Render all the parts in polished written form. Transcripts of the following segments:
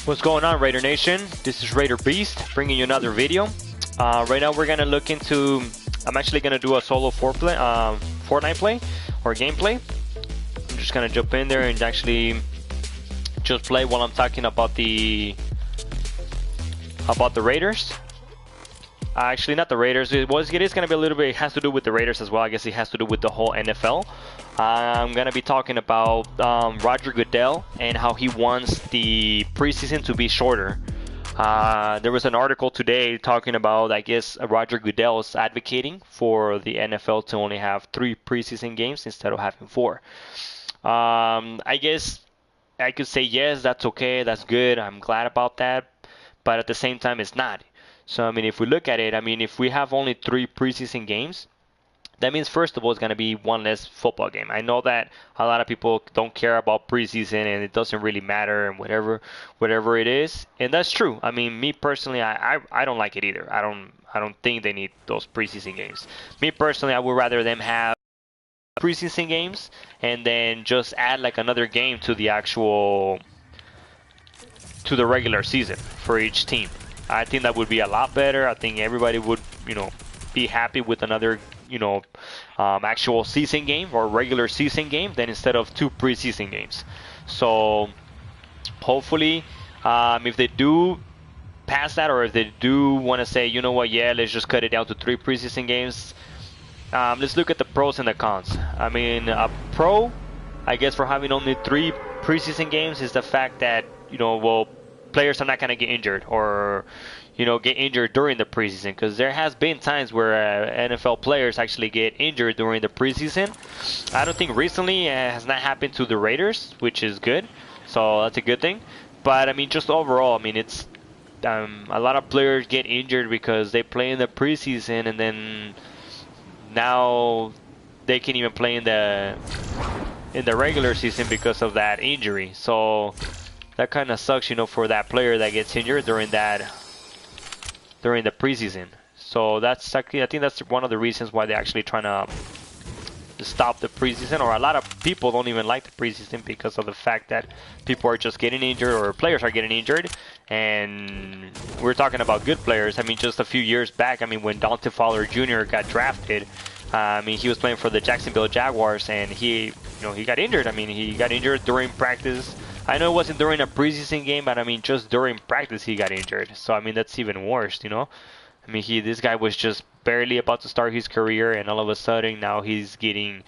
What's going on, Raider Nation? This is Raider Beast bringing you another video. Right now we're gonna look into. I'm actually gonna do a solo Fortnite play or gameplay. I'm just gonna jump in there and actually just play while I'm talking about the Raiders. Actually, not the Raiders. It is gonna be a little bit. It has to do with the Raiders as well. I guess it has to do with the whole NFL. I'm gonna be talking about Roger Goodell and how he wants the preseason to be shorter. There was an article today talking about, I guess, Roger Goodell is advocating for the NFL to only have 3 preseason games instead of having 4. I guess I could say yes, that's okay, that's good. I'm glad about that, but at the same time, it's not. So I mean, if we look at it, I mean, if we have only 3 preseason games, that means first of all it's going to be one less football game. I know that a lot of people don't care about preseason and it doesn't really matter and whatever it is, and that's true. I mean, me personally, I don't like it either. I don't think they need those preseason games. Me personally, I would rather them have preseason games and then just add like another game to the regular season for each team. I think that would be a lot better. I think everybody would, be happy with another, actual season game or regular season game than instead of 2 preseason games. So hopefully, if they do pass that, or if they do want to say, you know what, yeah, let's just cut it down to 3 preseason games. Let's look at the pros and the cons. I mean, a pro, I guess, for having only 3 preseason games is the fact that, players are not going to get injured or, get injured during the preseason, because there has been times where NFL players actually get injured during the preseason. I don't think recently it has not happened to the Raiders, which is good. So that's a good thing. But I mean, just overall, I mean, it's a lot of players get injured because they play in the preseason and then now they can't even play in the regular season because of that injury. So that kind of sucks, for that player that gets injured during the preseason. So that's actually, I think that's one of the reasons why they're actually trying to stop the preseason, or a lot of people don't even like the preseason because of the fact that people are just getting injured or players are getting injured. And we're talking about good players. I mean, just a few years back, I mean, when Dante Fowler Jr. got drafted, I mean, he was playing for the Jacksonville Jaguars and he got injured. I mean, he got injured during practice. I know it wasn't during a preseason game, but I mean, just during practice he got injured. So I mean, that's even worse, I mean, this guy was just barely about to start his career, and all of a sudden now he's getting,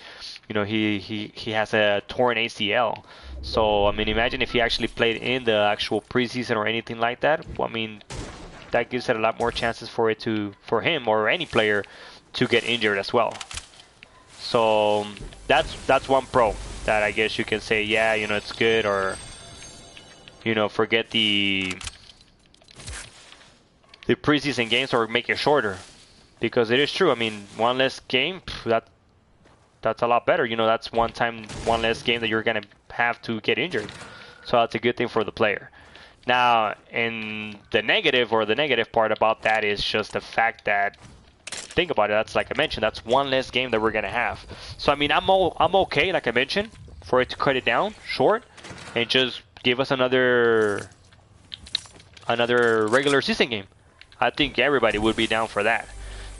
he has a torn ACL. So I mean, imagine if he actually played in the actual preseason or anything like that. Well, I mean, that gives it a lot more chances for him or any player to get injured as well. So that's one pro that I guess you can say, yeah, it's good, or forget the preseason games or make it shorter, because it is true. I mean, one less game, that's a lot better. That's one less game that you're gonna have to get injured. So that's a good thing for the player. Now, and the negative part about that is just the fact that, think about it, that's, like I mentioned, that's one less game that we're gonna have. So I mean, I'm okay, like I mentioned, for it to cut it down short and just give us another regular season game. I think everybody would be down for that.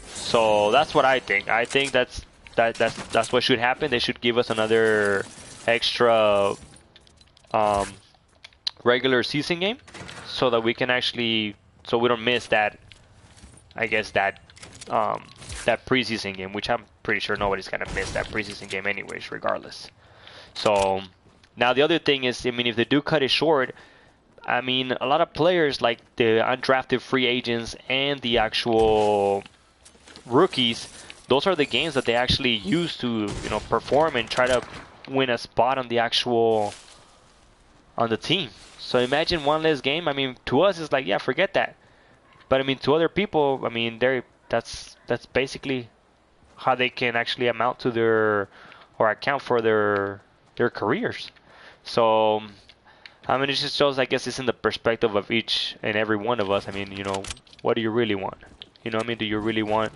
So that's what I think. I think that's what should happen. They should give us another extra regular season game, so that we can actually, so we don't miss that, I guess, that preseason game, which I'm pretty sure nobody's gonna miss that preseason game anyways, regardless. So now the other thing is, I mean, if they do cut it short, I mean, a lot of players like the undrafted free agents and the actual rookies, those are the games that they actually use to, perform and try to win a spot on the team. So imagine one less game. I mean, to us it's like, yeah, forget that. But I mean, to other people, I mean, that's basically how they can actually amount to or account for their careers. So I mean, it just shows, I guess, it's in the perspective of each and every one of us. I mean, what do you really want? I mean, do you really want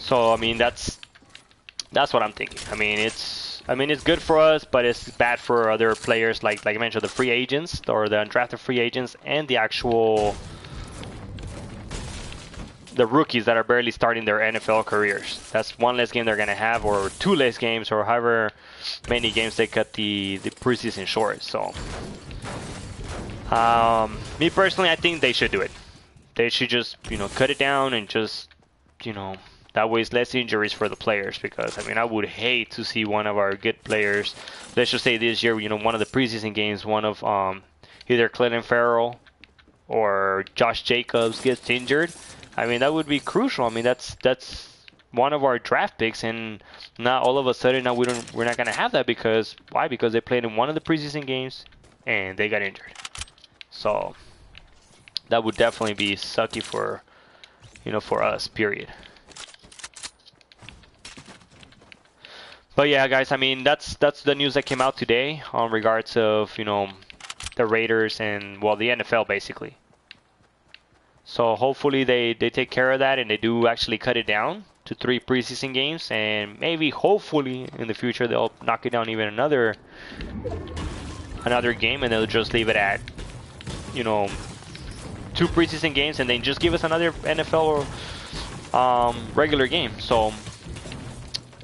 So I mean, that's That's what I'm thinking. I mean it's good for us, but it's bad for other players like I mentioned, the free agents or the undrafted free agents and the actual the rookies that are barely starting their NFL careers. That's one less game they're gonna have, or two less games, or however many games they cut the preseason short. So, me personally, I think they should do it. They should just cut it down and just that way it's less injuries for the players. Because I would hate to see one of our good players, let's just say this year, one of the preseason games, one of either Clinton Farrell or Josh Jacobs gets injured. That would be crucial. That's one of our draft picks, and now all of a sudden now we're not gonna have that. Because why? Because they played in one of the preseason games and they got injured. So that would definitely be sucky for for us. Period. But yeah, guys. That's the news that came out today on regards of the Raiders and the NFL basically. So hopefully they take care of that and they do actually cut it down to 3 preseason games, and maybe hopefully in the future they'll knock it down even another game, and they'll just leave it at 2 preseason games, and then just give us another NFL or regular game. So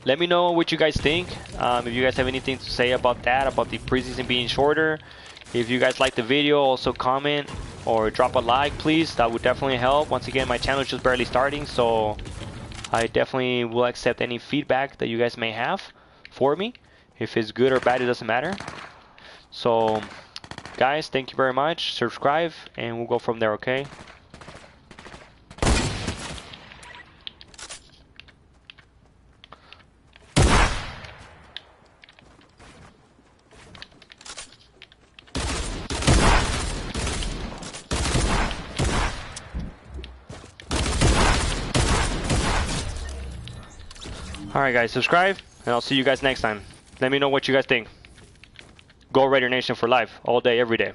let me know what you guys think. If you guys have anything to say about that, about the preseason being shorter. If you guys like the video, also comment or drop a like, please. That would definitely help. Once again, my channel is just barely starting, so I definitely will accept any feedback that you guys may have for me. If it's good or bad, it doesn't matter. So guys, thank you very much. Subscribe and we'll go from there, okay? Alright guys, subscribe, and I'll see you guys next time. Let me know what you guys think. Go Raider Nation for life, all day, every day.